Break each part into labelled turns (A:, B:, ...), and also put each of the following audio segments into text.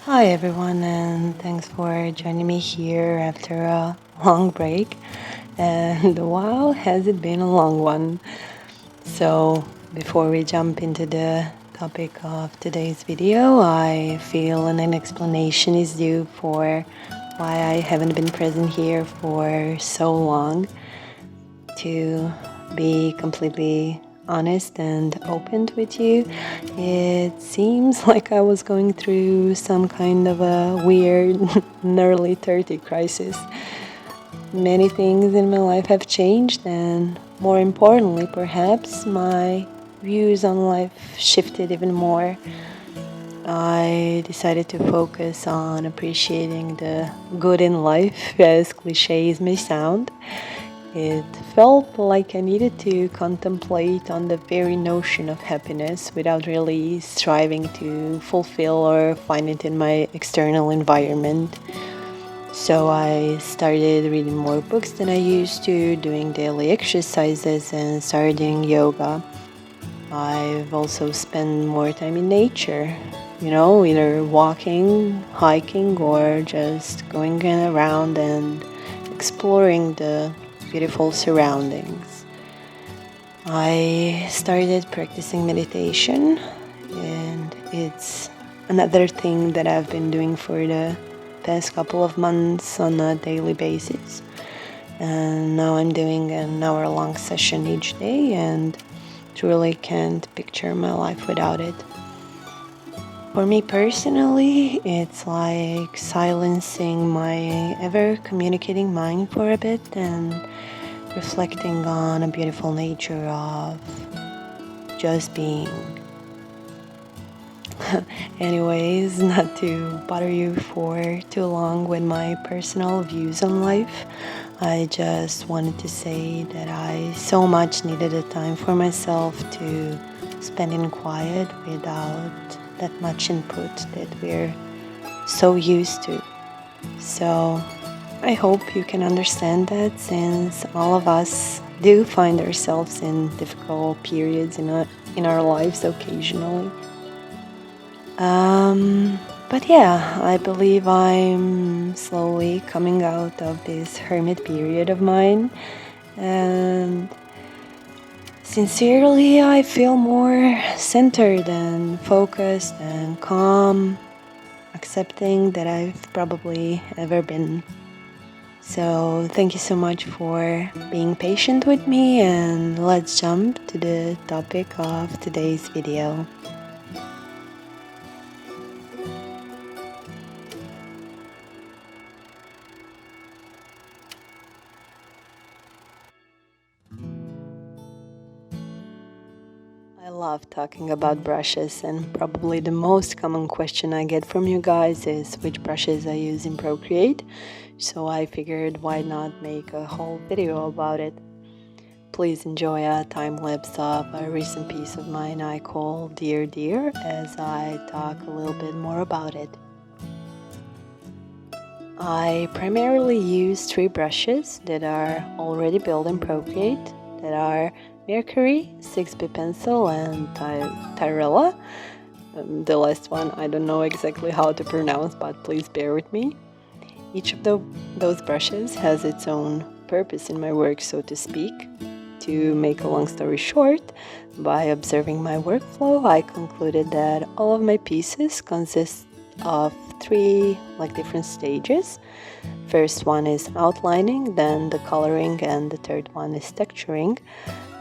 A: Hi everyone, and thanks for joining me here after a long break. And wow, has it been a long one? So, before we jump into the topic of today's video, I feel an explanation is due for why I haven't been present here for so long. To be completely honest and open with you, it seems like I was going through some kind of a weird early 30 crisis. Many things in my life have changed, and more importantly, perhaps, my views on life shifted even more. I decided to focus on appreciating the good in life, as cliches may sound. It felt like I needed to contemplate on the very notion of happiness without really striving to fulfill or find it in my external environment. So I started reading more books than I used to, doing daily exercises, and started doing yoga. I've also spent more time in nature, either walking, hiking, or just going around and exploring the beautiful surroundings. I started practicing meditation, and it's another thing that I've been doing for the past couple of months on a daily basis. And now I'm doing an hour-long session each day, and truly can't picture my life without it. For me personally, it's like silencing my ever-communicating mind for a bit and reflecting on a beautiful nature of just being. Anyways, not to bother you for too long with my personal views on life, I just wanted to say that I so much needed a time for myself to spend in quiet without that much input that we're so used to. So I hope you can understand that, since all of us do find ourselves in difficult periods in our lives occasionally. But yeah, I believe I'm slowly coming out of this hermit period of mine, and sincerely, I feel more centered and focused and calm, accepting that I've probably ever been. So thank you so much for being patient with me, and let's jump to the topic of today's video. I love talking about brushes, and probably the most common question I get from you guys is which brushes I use in Procreate, so I figured why not make a whole video about it. Please enjoy a time-lapse of a recent piece of mine I call Dear Dear as I talk a little bit more about it. I primarily use three brushes that are already built in Procreate, that are Mercury, 6B pencil, and Tyrella. The last one I don't know exactly how to pronounce, but please bear with me. Each of those brushes has its own purpose in my work, so to speak. To make a long story short, by observing my workflow, I concluded that all of my pieces consist of three different stages. First one is outlining, then the coloring, and the third one is texturing.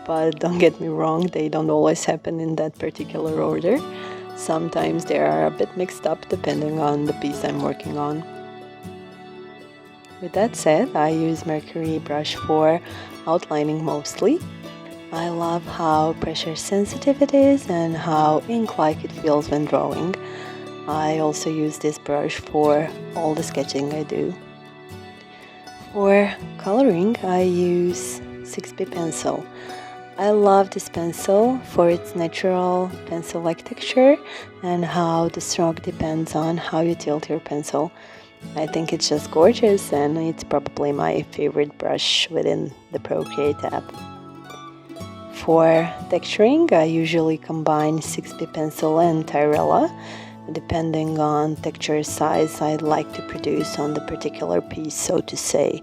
A: But don't get me wrong, they don't always happen in that particular order. Sometimes they are a bit mixed up depending on the piece I'm working on. With that said, I use Mercury brush for outlining mostly. I love how pressure sensitive it is and how ink-like it feels when drawing. I also use this brush for all the sketching I do. For coloring, I use 6B pencil. I love this pencil for its natural pencil-like texture and how the stroke depends on how you tilt your pencil. I think it's just gorgeous, and it's probably my favorite brush within the Procreate app. For texturing, I usually combine 6B pencil and Tyrella, depending on texture size I'd like to produce on the particular piece, so to say.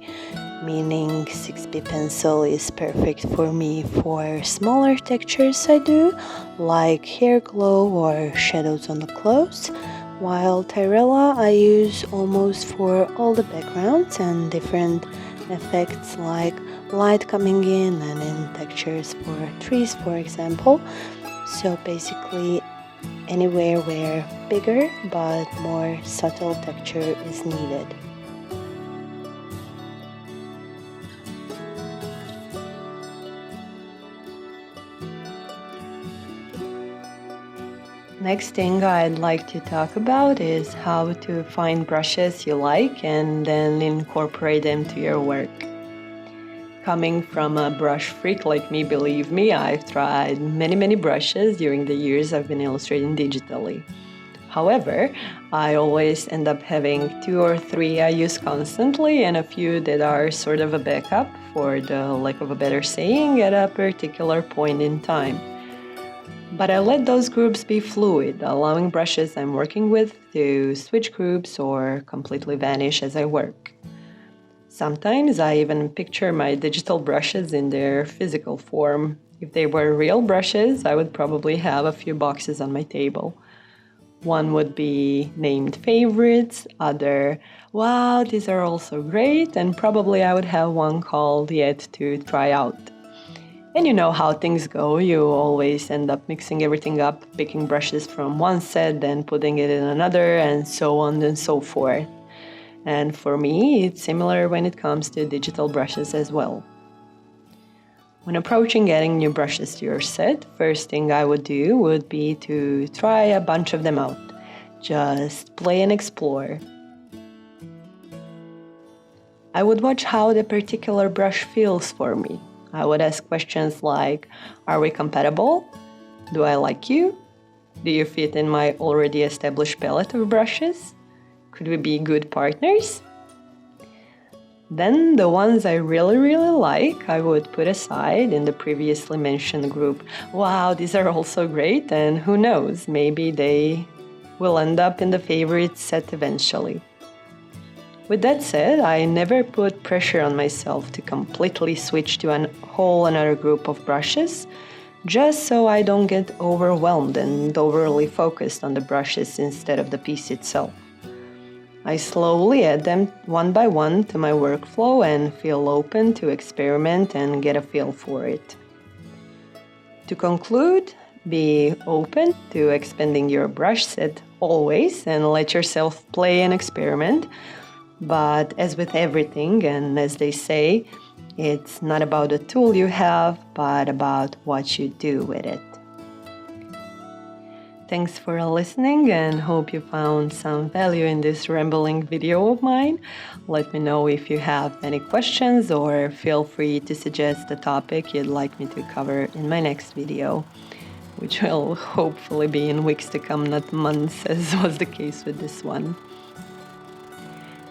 A: Meaning 6B pencil is perfect for me for smaller textures I do, like hair glow or shadows on the clothes, while Tyrella I use almost for all the backgrounds and different effects like light coming in and in textures for trees, for example. So basically anywhere where bigger but more subtle texture is needed. Next thing I'd like to talk about is how to find brushes you like and then incorporate them to your work. Coming from a brush freak like me, believe me, I've tried many brushes during the years I've been illustrating digitally. However, I always end up having 2 or 3 I use constantly and a few that are sort of a backup, for the lack of a better saying, at a particular point in time. But I let those groups be fluid, allowing brushes I'm working with to switch groups or completely vanish as I work. Sometimes I even picture my digital brushes in their physical form. If they were real brushes, I would probably have a few boxes on my table. One would be named favorites, other, wow, these are also great, and probably I would have one called yet to try out. And you know how things go, you always end up mixing everything up, picking brushes from one set, then putting it in another, and so on and so forth. And for me, it's similar when it comes to digital brushes as well. When approaching adding new brushes to your set, first thing I would do would be to try a bunch of them out. Just play and explore. I would watch how the particular brush feels for me. I would ask questions like, are we compatible? Do I like you? Do you fit in my already established palette of brushes? Could we be good partners? Then the ones I really like, I would put aside in the previously mentioned group. Wow, these are also great, and who knows, maybe they will end up in the favorites set eventually. With that said, I never put pressure on myself to completely switch to a whole another group of brushes, just so I don't get overwhelmed and overly focused on the brushes instead of the piece itself. I slowly add them one by one to my workflow and feel open to experiment and get a feel for it. To conclude, be open to expanding your brush set always and let yourself play and experiment. But as with everything, and as they say, it's not about the tool you have, but about what you do with it. Thanks for listening and hope you found some value in this rambling video of mine. Let me know if you have any questions or feel free to suggest a topic you'd like me to cover in my next video, which will hopefully be in weeks to come, not months, as was the case with this one.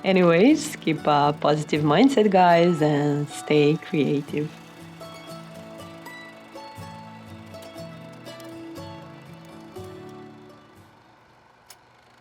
A: Anyways, keep a positive mindset, guys, and stay creative.